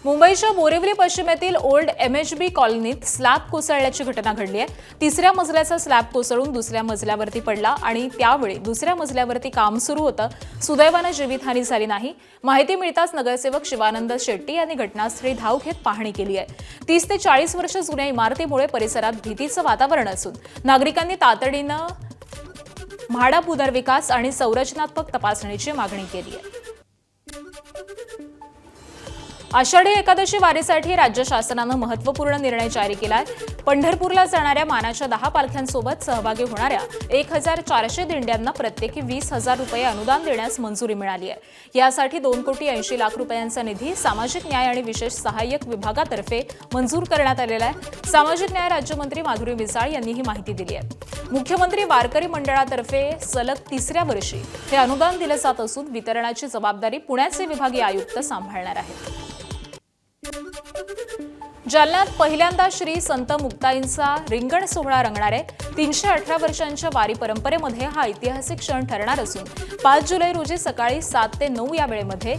मुंबईच्या Borivali पश्चिमेतील old MHB कॉलनीत slab कोसळल्याची घटना घडली आहे। तिसऱ्या मजल्याचा स्लॅब कोसळून दुसऱ्या मजल्यावरती पडला आणि त्यावेळी दुसऱ्या मजल्यावरती काम सुरू होतं। सुदैवाने जीवितहानी झाली नाही। माहिती मिळताच नगरसेवक शिवानंद शेट्टी यांनी घटनास्थळी धाव घेत पाहणी केली आहे। 30 ते 40 वर्ष जुन्या इमारतीमुळे परिसरात भीतीचं वातावरण असून नागरिकांनी तातडीनं म्हाडा पुनर्विकास आणि संरचनात्मक तपासणीची मागणी केली आहे। आषाढी एकादशी वारीसाठी राज्य शासनाने महत्त्वपूर्ण निर्णय जारी केलाय। पंढरपूरला जाणाऱ्या मानाच्या 10 पालख्यांसोबत सहभागी होणाऱ्या 1400 दिंड्यांना प्रत्येकी 20,000 रुपये अनुदान देण्यास मंजुरी मिळाली आहे। यासाठी 2,80,00,000 रुपयांचा निधी सामाजिक न्याय आणि विशेष सहाय्यक विभागातर्फे मंजूर करण्यात आलेला आहे। सामाजिक न्याय राज्यमंत्री माधुरी मिसाळ यांनी ही माहिती दिली आहे। मुख्यमंत्री वारकरी मंडळातर्फे सलग तिसऱ्या वर्षी हे अनुदान दिले जात असून वितरणाची जबाबदारी पुण्याचे विभागीय आयुक्त सांभाळणार आहेत। जालन्यात पहिल्यांदा श्री संत मुक्ताईंचा रिंगण सोहळा रंगणार आहे। 318 वर्षांच्या वारी परंपरेमध्ये हा ऐतिहासिक क्षण ठरणार असून 5 जुलै रोजी सकाळी 7 ते 9 या वेळेमध्ये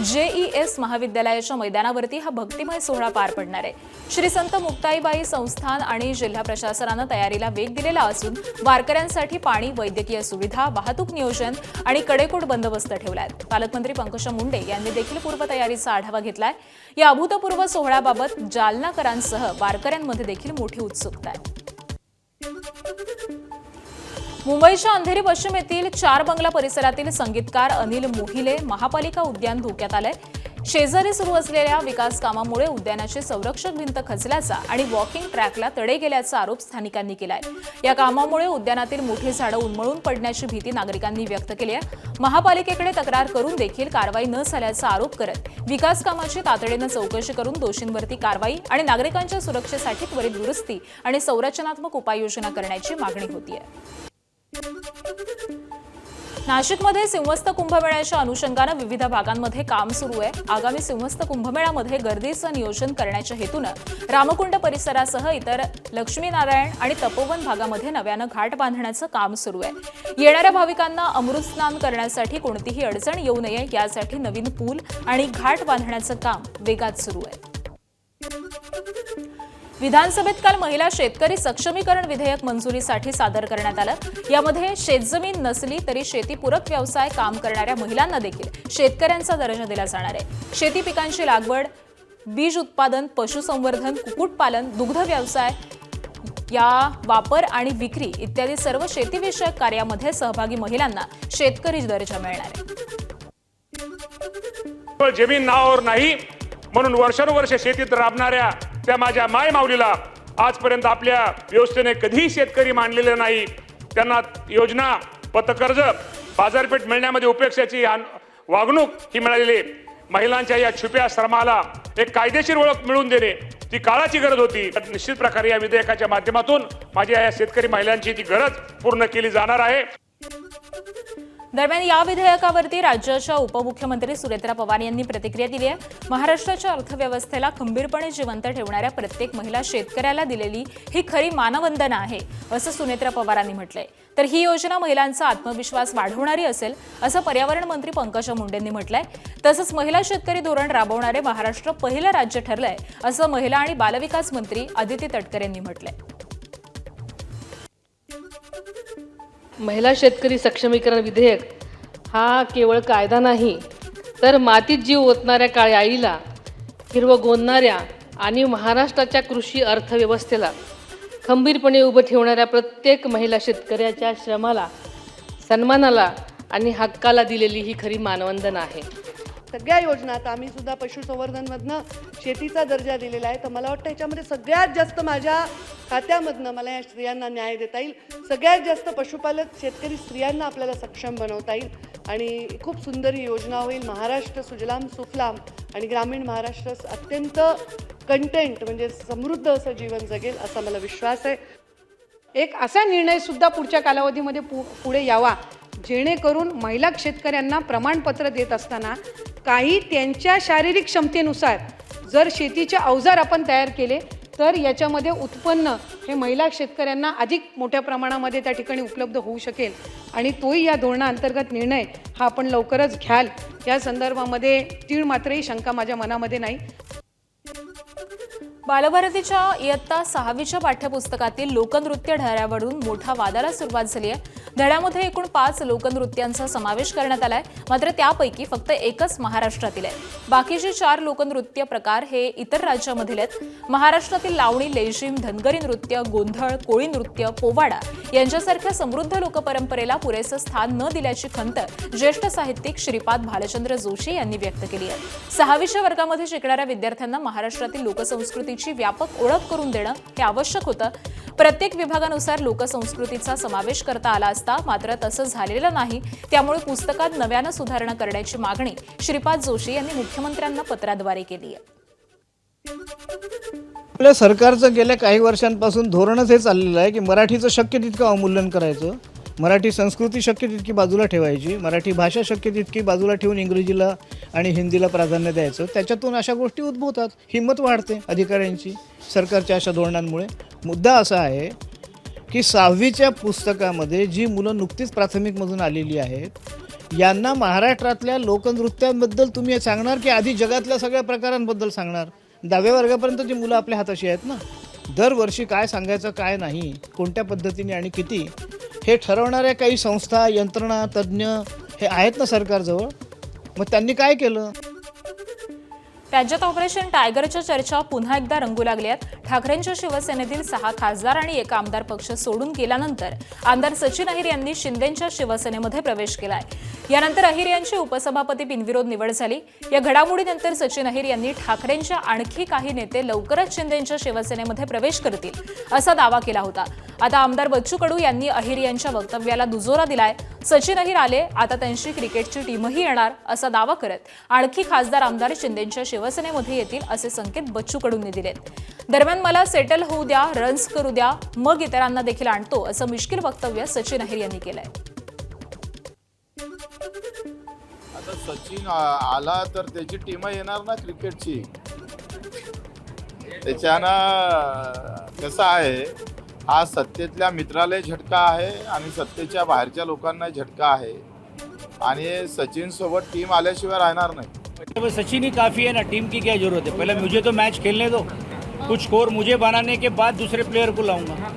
JES महाविद्यालयाच्या मैदानावरती हा भक्तिमय सोहळा पार पडणार आहे। श्री संत मुक्ताईबाई संस्थान आणि जिल्हा प्रशासनाने तयारीला वेग दिलेला असून वारकऱ्यांसाठी पाणी, वैद्यकीय सुविधा, वाहतूक नियोजन आणि कडेकोट बंदोबस्त ठेवलाय। पालकमंत्री पंकजा मुंडे यांनी देखील पूर्वतयारीचा आढावा घेतलाय। या अभूतपूर्व सोहळ्याबाबत जालनाकरांसह वारकऱ्यांमध्ये देखील मोठी उत्सुकता आहे। मुंबईच्या अंधेरी पश्चिम येथील 4 बंगला परिसरातील संगीतकार अनिल मोहिले महापालिका उद्यान धोक्यात आलंय। शेजारी सुरू असलेल्या विकास कामामुळे उद्यानाची संरक्षक भिंत खचल्याचा आणि वॉकिंग ट्रॅकला तडे गेल्याचा आरोप स्थानिकांनी केलाय। या कामामुळे उद्यानातील मोठी झाडं उन्मळून पडण्याची भीती नागरिकांनी व्यक्त केली आहे। महापालिकेकडे तक्रार करून देखील कारवाई न झाल्याचा आरोप करत विकास कामाची तातडीने चौकशी करून दोषींवरती कारवाई आणि नागरिकांच्या सुरक्षेसाठी त्वरित दुरुस्ती आणि संरचनात्मक उपाययोजना करण्याची मागणी होती आहे। नाशिकमध्ये सिंहस्थ कुंभमेळ्याच्या अनुषंगाने विविध भागांमध्ये काम सुरू आहे। आगामी सिंहस्थ कुंभमेळ्यामध्ये गर्दीचं नियोजन करण्याच्या हेतूने रामकुंड परिसरासह इतर लक्ष्मीनारायण आणि तपोवन भागामध्ये नव्याने घाट बांधण्याचं काम सुरू आहे। येणाऱ्या भाविकांना अमृत स्नान करण्यासाठी कोणतीही अडचण येऊ नये यासाठी नवीन पूल आणि घाट बांधण्याचं काम वेगात सुरू आहे। विधानसभेत काल महिला शेतकरी सक्षमीकरण विधेयक मंजुरीसाठी सादर करण्यात आलं। यामध्ये शेतजमीन नसली तरी शेतीपूरक व्यवसाय काम करणाऱ्या महिलांना देखील शेतकऱ्यांचा दर्जा दिला जाणार आहे। शेती पिकांची लागवड, बीज उत्पादन, पशुसंवर्धन, कुक्कुटपालन, दुग्ध व्यवसाय या वापर आणि विक्री इत्यादी सर्व शेतीविषयक कार्यामध्ये सहभागी महिलांना शेतकरी दर्जा मिळणार आहे। जमीन नावावर नाही म्हणून वर्षानुवर्ष शेतीत राबणाऱ्या त्या माझ्या माय माऊलीला आजपर्यंत आपल्या व्यवस्थेने कधीही शेतकरी मानलेले नाही। त्यांना योजना, पतकर्ज, बाजारपेठ मिळण्यामध्ये उपेक्षाची वागणूक ही मिळालेली महिलांच्या या छुप्या श्रमाला एक कायदेशीर ओळख मिळवून देणे ती काळाची गरज होती। निश्चित प्रकारे या विधेयकाच्या माध्यमातून माझ्या या शेतकरी महिलांची ती गरज पूर्ण केली जाणार आहे। दरम्यान या विधेयकावरती राज्याच्या उपमुख्यमंत्री सुनेत्रा पवार यांनी प्रतिक्रिया दिली आहे। महाराष्ट्राच्या अर्थव्यवस्थेला खंबीरपणे जिवंत ठेवणाऱ्या प्रत्येक महिला शेतकऱ्याला दिलेली ही खरी मानवंदना आहे असं सुनेत्रा पवारांनी म्हटलंय। तर ही योजना महिलांचा आत्मविश्वास वाढवणारी असेल असं पर्यावरण मंत्री पंकजा मुंडेंनी म्हटलंय। तसंच महिला शेतकरी धोरण राबवणारे महाराष्ट्र पहिलं राज्य ठरलंय असं महिला आणि बालविकास मंत्री अदिती तटकरे यांनी म्हटलंय। महिला शेतकरी सक्षमीकरण विधेयक हा केवळ कायदा नाही तर मातीत जीव ओतणाऱ्या काळ्या आईला, हिरवं गोंदणाऱ्या आणि महाराष्ट्राच्या कृषी अर्थव्यवस्थेला खंबीरपणे उभं ठेवणाऱ्या प्रत्येक महिला शेतकऱ्याच्या श्रमाला, सन्मानाला आणि हक्काला दिलेली ही खरी मानवंदना आहे। सगळ्या योजना आता आम्ही सुद्धा पशुसंवर्धनमधनं शेतीचा दर्जा दिलेला आहे। तर मला वाटतं याच्यामध्ये सगळ्यात जास्त माझ्या खात्यामधनं मला या स्त्रियांना न्याय देता येईल। सगळ्यात जास्त पशुपालक शेतकरी स्त्रियांना आपल्याला सक्षम बनवता येईल आणि खूप सुंदर ही योजना होईल। महाराष्ट्र सुजलाम सुफलाम आणि ग्रामीण महाराष्ट्र अत्यंत कंटेंट म्हणजे समृद्ध असं जीवन जगेल असा मला विश्वास आहे। एक असा निर्णय सुद्धा पुढच्या कालावधीमध्ये पुढे यावा जेणेकरून महिला शेतकऱ्यांना प्रमाणपत्र देत असताना काही त्यांच्या शारीरिक क्षमतेनुसार जर शेतीचे अवजार आपण तयार केले तर याच्यामध्ये उत्पन्न हे महिला शेतकऱ्यांना अधिक मोठ्या प्रमाणामध्ये त्या ठिकाणी उपलब्ध होऊ शकेल आणि तोही या धोरणाअंतर्गत निर्णय हा आपण लवकरच घ्याल या संदर्भामध्ये तीळ मात्रही शंका माझ्या मनामध्ये नाही। बालभारतीच्या इयत्ता 6वीच्या पाठ्यपुस्तकातील लोकनृत्य धड्यावरून मोठ्या वादाला सुरुवात झाली आहे. धड्यामध्ये एकूण 5 लोकनृत्यांचा समावेश करण्यात आलाय, मात्र त्यापैकी फक्त एकच महाराष्ट्रातील आहे. बाकीचे 4 लोकनृत्य प्रकार हे इतर राज्यामधील आहेत. महाराष्ट्रातील लावणी, लेझिम, धनगरी नृत्य, गोंधळ, कोळी नृत्य, पोवाडा यांच्यासारख्या समृद्ध लोकपरंपरेला पुरेसं स्थान न दिल्याची खंत ज्येष्ठ साहित्यिक श्रीपाद भालचंद्र जोशी यांनी व्यक्त केली आहे. 6वीच्या वर्गामध्ये शिकणाऱ्या विद्यार्थ्यांना महाराष्ट्रातील लोकसंस्कृतीची व्यापक ओळख करून देणं हे आवश्यक होतं. प्रत्येक विभागानुसार लोकसंस्कृतीचा समावेश करता आला असता, मात्र तसं झालेलं नाही. त्यामुळे पुस्तकात नव्यानं सुधारणा करण्याची मागणी श्रीपाद जोशी यांनी मुख्यमंत्र्यांना पत्राद्वारे केली आहे. आपल्या सरकारचं गेल्या काही वर्षांपासून धोरणच हे चाललेलं आहे की मराठीचं शक्य तितकं अवमूल्यन करायचं, मराठी संस्कृती शक्य तितकी बाजूला ठेवायची, मराठी भाषा शक्य तितकी बाजूला ठेवून इंग्रजीला आणि हिंदीला प्राधान्य द्यायचं. त्याच्यातून अशा गोष्टी उद्भवतात, हिंमत वाढते अधिकाऱ्यांची सरकारच्या अशा धोरणांमुळे. मुद्दा असा आहे की 6वीच्या पुस्तकामध्ये जी मुलं नुकतीच प्राथमिकमधून आलेली आहेत यांना महाराष्ट्रातल्या लोकनृत्यांबद्दल तुम्ही सांगणार की आधी जगातल्या सगळ्या प्रकारांबद्दल सांगणार? 10व्या वर्गापर्यंत जी मुलं आपल्या हाताशी आहेत ना, दरवर्षी काय सांगायचं काय नाही, कोणत्या पद्धतीने आणि किती हे ठरवणाऱ्या काही संस्था, यंत्रणा, तज्ज्ञ हे आहेत ना सरकारजवळ. मग त्यांनी काय केलं? राज्यात ऑपरेशन टायगरच्या चर्चा पुन्हा एकदा रंगू लागल्यात. ठाकरेंच्या शिवसेनेतील 6 खासदार आणि 1 आमदार पक्ष सोडून गेल्यानंतर आमदार सचिन अहिर यांनी शिंदेंच्या शिवसेनेमध्ये प्रवेश केलाय. यानंतर अहिर यांची उपसभापती बिनविरोध निवड झाली. या घडामोडीनंतर सचिन अहिर यांनी ठाकरेंच्या आणखी काही नेते लवकरच शिंदेंच्या शिवसेनेमध्ये प्रवेश करतील असा दावा केला होता. आता आमदार बच्चू कडू यांनी अहिर यांच्या वक्तव्याला दुजोरा दिलाय. सचिन अहिर आले, आता त्यांची क्रिकेटची टीमही येणार असा दावा करत आणखी खासदार आमदार शिंदेंच्या शिवसेनेमध्ये येतील असे संकेत बच्चू कडूंनी दिलेत. दरम्यान मला सेटल होऊ द्या, रन्स करू द्या, मग इतरांना देखील आणतो असं मिश्किल वक्तव्य सचिन अहिर यांनी केलंय. आता सचिन आला तर त्याची टीम येणार ना क्रिकेटची. त्याच्यानं कसं आहे, हा सत्तेतल्या मित्राला झटका आहे आणि सत्तेच्या बाहेरच्या लोकांना झटका आहे आणि सचिन सोबत टीम आल्याशिवाय राहणार नाही. सचिन ही काफ़ी है ना, टीम की क्या जरूरत है? पहले मुझे तो मैच खेलने दो, कुछ स्कोर मुझे बनाने के बाद दूसरे प्लेयर को लाऊंगा.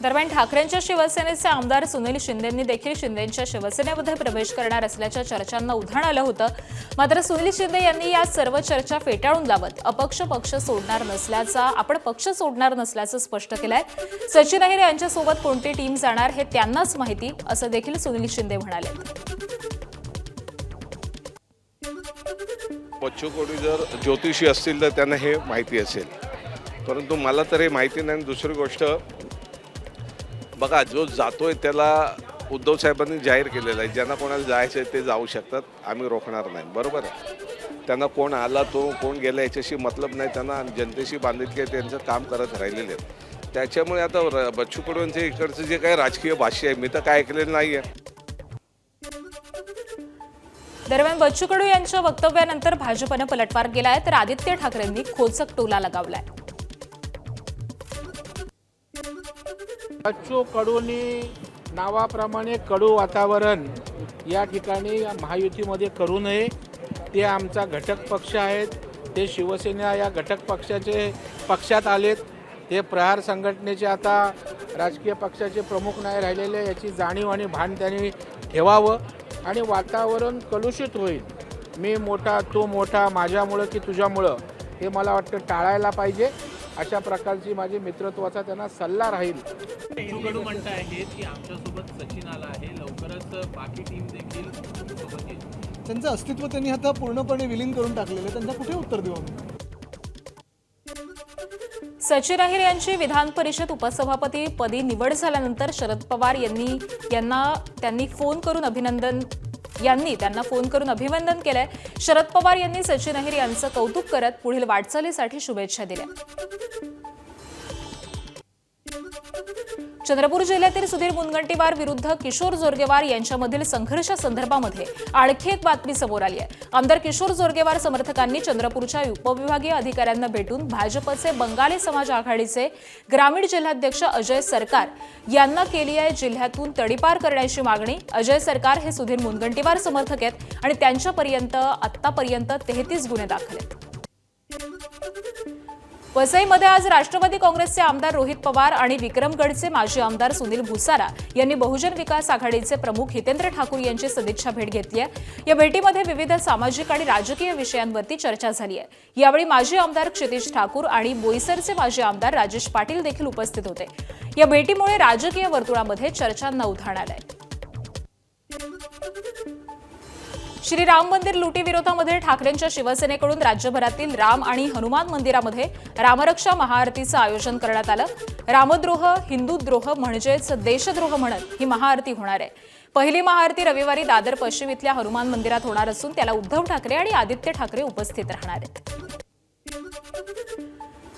दरम्यान ठाकरेंच्या शिवसेनेचे आमदार सुनील शिंदेंनी देखील शिंदेंच्या शिवसेनेमध्ये प्रवेश करणार असल्याच्या चर्चांना उधाण आलं होतं. मात्र सुनील शिंदे यांनी या सर्व चर्चा फेटाळून लावत आपण पक्ष सोडणार नसल्याचं स्पष्ट केलंय. सचिन अहिर यांच्यासोबत कोणती टीम जाणार हे त्यांनाच माहिती असं देखील सुनील शिंदे म्हणाले. बच्चू कडू जर ज्योतिषी असतील तर त्यांना हे माहिती असेल, परंतु मला तर हे माहिती नाही. दुसरी गोष्ट बघा, जो जातोय त्याला उद्धव साहेबांनी जाहीर केलेलं आहे, ज्यांना कोणाला जायचं आहे ते जाऊ शकतात, आम्ही रोखणार नाही. बरोबर आहे, त्यांना कोण आला तो कोण गेला याच्याशी मतलब नाही. त्यांना जनतेशी बांधिलकी आहे, त्यांचं काम करत राहिलेले आहेत. त्याच्यामुळे आता बच्चू कडू यांचे इकडचं जे काही राजकीय भाष्य आहे मी तर काय ऐकलेलं नाही आहे. दरम्यान बच्चू कडू यांच्या वक्तव्यानंतर भाजपनं पलटवार केलाय, तर आदित्य ठाकरेंनी खोचक टोला लगावलाय. बच्चू कडूंनी नावाप्रमाणे कडू वातावरण या ठिकाणी महायुतीमध्ये करू नये. ते आमचा घटक पक्ष आहेत, ते शिवसेना या घटक पक्षात आलेत. ते प्रहार संघटनेचे आता राजकीय पक्षाचे प्रमुख नाही राहिलेले, याची जाणीव आणि भान त्यांनी ठेवावं आणि वातावरण कलुषित होईल. मी मोठा, तू मोठा, माझ्यामुळं की तुझ्यामुळं, हे मला वाटतं टाळायला पाहिजे. अशा प्रकारची माझी मित्रत्वाचा त्यांना सल्ला राहील. बच्चू कडू म्हणत आहेत की आमच्यासोबत सचिन आला आहे, लवकरच बाकी टीम देखील सोबत येईल. त्यांचं अस्तित्व त्यांनी आता पूर्णपणे विलीन करून टाकलेलं, त्यांना कुठे उत्तर देऊ आम्ही? सचिन अहिर यांची विधान परिषद उपसभापती पदी निवड झाल्यानंतर शरद पवार त्यांनी त्यांना फोन करून अभिनंदन केलंय. शरद पवार यांनी सचिन अहिर यांचं कौतुक करत पुढील वाटचालीसाठी शुभेच्छा दिल्या. चंद्रपूर जिल्ह्यातील सुधीर मुनगंटीवार विरुद्ध किशोर जोरगेवार यांच्यामधील संघर्षासंदर्भामध्ये आणखी एक बातमी समोर आली आहे. आमदार किशोर जोरगेवार समर्थकांनी चंद्रपूरच्या उपविभागीय अधिकाऱ्यांना भेटून भाजपचे बंगाली समाज आघाडीचे ग्रामीण जिल्हाध्यक्ष अजय सरकार यांना केली आहे जिल्ह्यातून तडीपार करण्याची मागणी. अजय सरकार हे सुधीर मुनगंटीवार समर्थक आहेत आणि त्यांच्यापर्यंत आतापर्यंत 33 गुन्हे दाखल आहेत. वसईमध्ये आज राष्ट्रवादी काँग्रेसचे आमदार रोहित पवार आणि विक्रमगडचे माजी आमदार सुनील भुसारा यांनी बहुजन विकास आघाडीचे प्रमुख हितेंद्र ठाकूर यांची सदिच्छा भेट घेतली आहे. या भेटीमध्ये विविध सामाजिक आणि राजकीय विषयांवरती चर्चा झाली आहे. यावेळी माजी आमदार क्षितिज ठाकूर आणि बोईसरचे माजी आमदार राजेश पाटील देखील उपस्थित होते. या भेटीमुळे राजकीय वर्तुळामध्ये चर्चांना उधाण आलंय. श्रीराम मंदिर लुटीविरोधामध्ये ठाकरेंच्या शिवसेनेकडून राज्यभरातील राम आणि हनुमान मंदिरामध्ये रामरक्षा महाआरतीचं आयोजन करण्यात आलं. रामद्रोह, हिंदूद्रोह म्हणजेच देशद्रोह म्हणत ही महाआरती होणार आहे. पहिली महाआरती रविवारी दादर पश्चिम इथल्या हनुमान मंदिरात होणार असून त्याला उद्धव ठाकरे आणि आदित्य ठाकरे उपस्थित राहणार आहेत.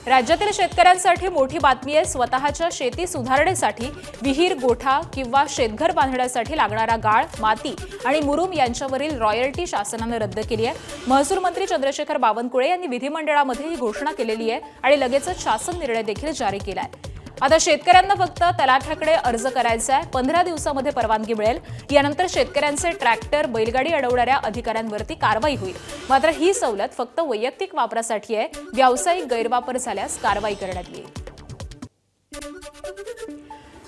राज्यातील शेतकऱ्यांसाठी मोठी बातमी आहे. स्वतःच्या शेती सुधारणेसाठी विहीर, गोठा किंवा शेतघर बांधण्यासाठी लागणारा गाळ, माती आणि मुरुम यांच्यावरील रॉयल्टी शासनानं रद्द केली आहे. महसूल मंत्री चंद्रशेखर बावनकुळे यांनी विधिमंडळामध्ये ही घोषणा केलेली आहे आणि लगेचच शासन निर्णय देखील जारी केला आहे. आता शेतकऱ्यांना फक्त तलाठ्याकडे अर्ज करायचा आहे. 15 दिवसामध्ये परवानगी मिळेल. यानंतर शेतकऱ्यांचे ट्रॅक्टर, बैलगाडी अडवणाऱ्या अधिकाऱ्यांवरती कारवाई होईल. मात्र ही सवलत फक्त वैयक्तिक वापरासाठी आहे. व्यावसायिक गैरवापर झाल्यास कारवाई करण्यात येईल.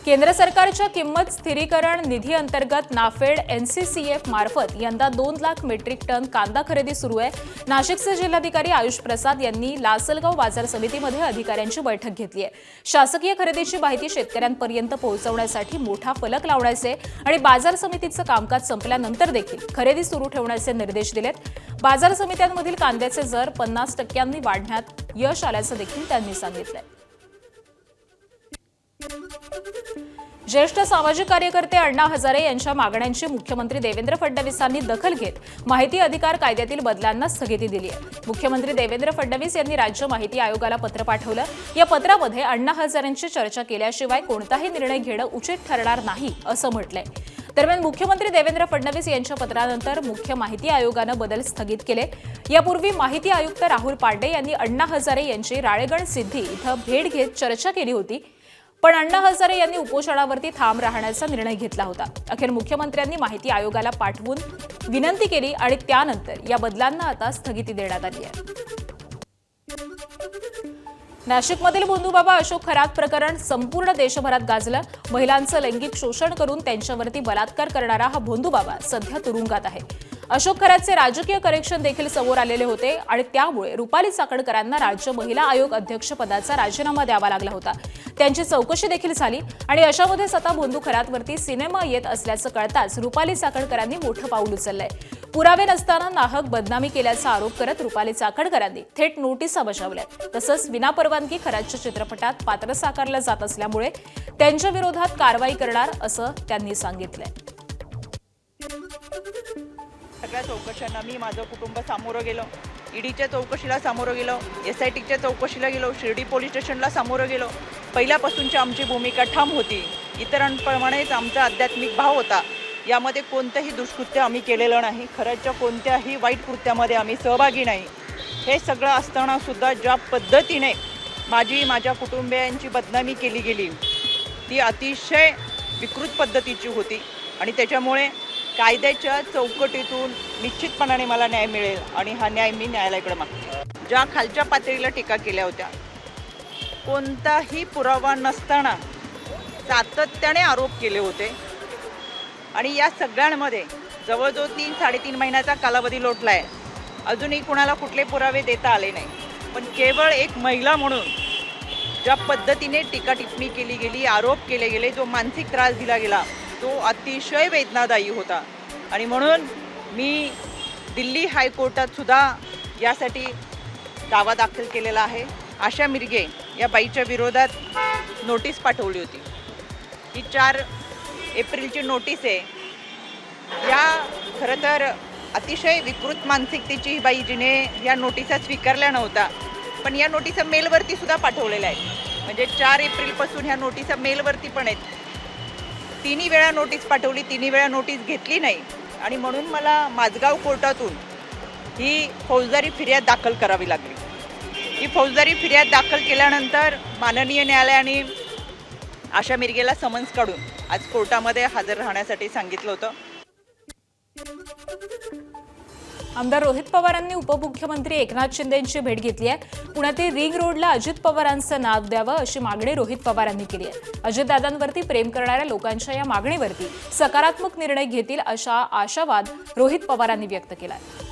केंद्र सरकारच्या किंमत स्थिरीकरण निधी अंतर्गत नाफेड NCCF मार्फत यंदा 2 लाख मेट्रिक टन कांदा खरेदी सुरू आहे. नाशिकचे जिल्हाधिकारी आयुष प्रसाद यांनी लासलगाव बाजार समितीमध्ये अधिकाऱ्यांची बैठक घेतली आहे. शासकीय खरेदीची माहिती शेतकऱ्यांपर्यंत पोहोचवण्यासाठी मोठा फलक लावण्याचे आणि बाजार समितीचं कामकाज संपल्यानंतर देखील खरेदी सुरू ठेवण्याचे निर्देश दिलेत. बाजार समित्यांमधील कांद्याचे दर 50% वाढण्यात यश आल्याचं देखील त्यांनी सांगितलंय. ज्येष्ठ सामाजिक कार्यकर्ते अण्णा हजारे यांच्या मागण्यांची मुख्यमंत्री देवेंद्र फडणवीसांनी दखल घेत माहिती अधिकार कायद्यातील बदलांना स्थगिती दिली आहे. मुख्यमंत्री देवेंद्र फडणवीस यांनी राज्य माहिती आयोगाला पत्र पाठवलं. या पत्रामध्ये अण्णा हजारेंची चर्चा केल्याशिवाय कोणताही निर्णय घेणं उचित ठरणार नाही असं म्हटलंय. दरम्यान मुख्यमंत्री देवेंद्र फडणवीस यांच्या पत्रानंतर मुख्य माहिती आयोगानं बदल स्थगित केले. यापूर्वी माहिती आयुक्त राहुल पांडे यांनी अण्णा हजारे यांची राळेगण सिद्धी इथं भेट घेत चर्चा केली होती. पण अण्णा हजारे यांनी उपोषणावरती ठाम राहण्याचा निर्णय घेतला होता. अखेर मुख्यमंत्र्यांनी माहिती आयोगाला पाठवून विनंती केली आणि त्यानंतर या बदलांना आता स्थगिती देण्यात आली आहे. नाशिकमधील भोंदूबाबा अशोक खरात प्रकरण संपूर्ण देशभरात गाजलं. महिलांचं लैंगिक शोषण करून त्यांच्यावरती बलात्कार करणारा हा भोंदूबाबा सध्या तुरुंगात आहे. अशोक खरातचे राजकीय कनेक्शन देखील समोर आलेले होते आणि त्यामुळे रुपाली चाकणकरांना राज्य महिला आयोग अध्यक्षपदाचा राजीनामा द्यावा लागला होता. त्यांची चौकशी देखील झाली आणि अशामध्येच आता भोंदू खरातवरती सिनेमा येत असल्याचं कळताच रुपाली चाकणकरांनी मोठं पाऊल उचललंय. पुरावे नसताना नाहक बदनामी केल्याचा आरोप करत रुपाली चाकणकरांनी थेट नोटिसा बजावल्या. तसंच विनापरवानगी खरातच्या चित्रपटात पात्र साकारलं जात असल्यामुळे त्यांच्या विरोधात कारवाई करणार असं त्यांनी सांगितलंय. सगळ्या चौकशांना मी माझं कुटुंब सामोरं गेलो. ईडीच्या चौकशीला सामोरं गेलो, SITच्या चौकशीला गेलो, शिर्डी पोलीस स्टेशनला सामोरं गेलो. पहिल्यापासूनची आमची भूमिका ठाम होती. इतरांप्रमाणेच आमचा आध्यात्मिक भाव होता. यामध्ये कोणतंही दुष्कृत्य आम्ही केलेलं नाही. खऱ्याच्या कोणत्याही वाईट कृत्यामध्ये आम्ही सहभागी नाही. हे सगळं असतानासुद्धा ज्या पद्धतीने माझ्या कुटुंबियांची बदनामी केली गेली ती अतिशय विकृत पद्धतीची होती आणि त्याच्यामुळे कायद्याच्या चौकटीतून निश्चितपणाने मला न्याय मिळेल आणि हा न्याय मी न्यायालयाकडे मागते. ज्या खालच्या पातळीला टीका केल्या होत्या, कोणताही पुरावा नसताना सातत्याने आरोप केले होते आणि या सगळ्यांमध्ये जवळजवळ 3-3.5 महिन्याचा कालावधी लोटला आहे. अजूनही कुणाला कुठले पुरावे देता आले नाही. पण केवळ एक महिला म्हणून ज्या पद्धतीने टीका टिप्पणी केली गेली, आरोप केले गेले, जो मानसिक त्रास दिला गेला तो अतिशय वेदनादायी होता आणि म्हणून मी दिल्ली हायकोर्टात सुद्धा यासाठी दावा दाखल केलेला आहे. आशा मिरगे या बाईच्या विरोधात नोटीस पाठवली होती. ही 4 एप्रिलची नोटीस आहे. या खरं तर अतिशय विकृत मानसिकतेची ही बाई, जिने या नोटिसा स्वीकारल्या नव्हत्या, पण या नोटिसा मेलवरती सुद्धा पाठवलेल्या आहेत. म्हणजे 4 एप्रिलपासून ह्या नोटिसा मेलवरती पण आहेत. 3 वेळा नोटीस पाठवली, 3 वेळा नोटीस घेतली नाही आणि म्हणून मला माझगाव कोर्टातून ही फौजदारी फिर्याद दाखल करावी लागली. ही फौजदारी फिर्याद दाखल केल्यानंतर माननीय न्यायालयाने आशा मिरगेला समन्स काढून आज कोर्टामध्ये हजर राहण्यासाठी सांगितलं होतं. आमदार रोहित पवारांनी उपमुख्यमंत्री एकनाथ शिंदेंची भेट घेतली आहे. पुण्यातील रिंग रोडला अजित पवारांचं नाव द्यावं अशी मागणी रोहित पवारांनी केली आहे. अजितदादांवरती प्रेम करणाऱ्या लोकांच्या या मागणीवरती सकारात्मक निर्णय घेतील असा आशावाद रोहित पवारांनी व्यक्त केला आहे.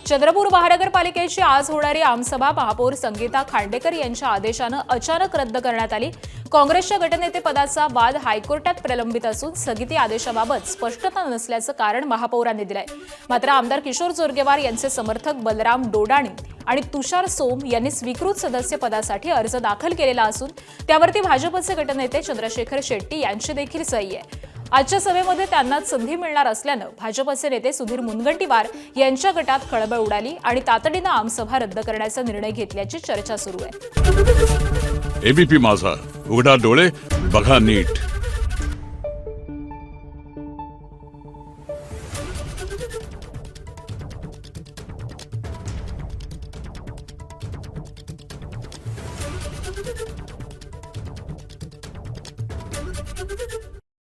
चंद्रपूर महानगरपालिकेची आज होणारी आमसभा महापौर संगीता खांडेकर यांच्या आदेशानं अचानक रद्द करण्यात आली. काँग्रेसच्या गटनेतेपदाचा वाद हायकोर्टात प्रलंबित असून स्थगिती आदेशाबाबत स्पष्टता नसल्याचं कारण महापौरांनी दिलंय. मात्र आमदार किशोर जोरगेवार यांचे समर्थक बलराम डोडाणी आणि तुषार सोम यांनी स्वीकृत सदस्य पदासाठी अर्ज दाखल केलेला असून त्यावरती भाजपचे गटनेते चंद्रशेखर शेट्टी यांची देखील सही आहे. आजच्या सभेमध्ये त्यांनाच संधी मिळणार असल्यानं भाजपचे नेते सुधीर मुनगंटीवार यांच्या गटात खळबळ उडाली आणि तातडीनं आमसभा रद्द करण्याचा निर्णय घेतल्याची चर्चा सुरू आहे. एबीपी माझा, उघडा डोळे बघा नीट.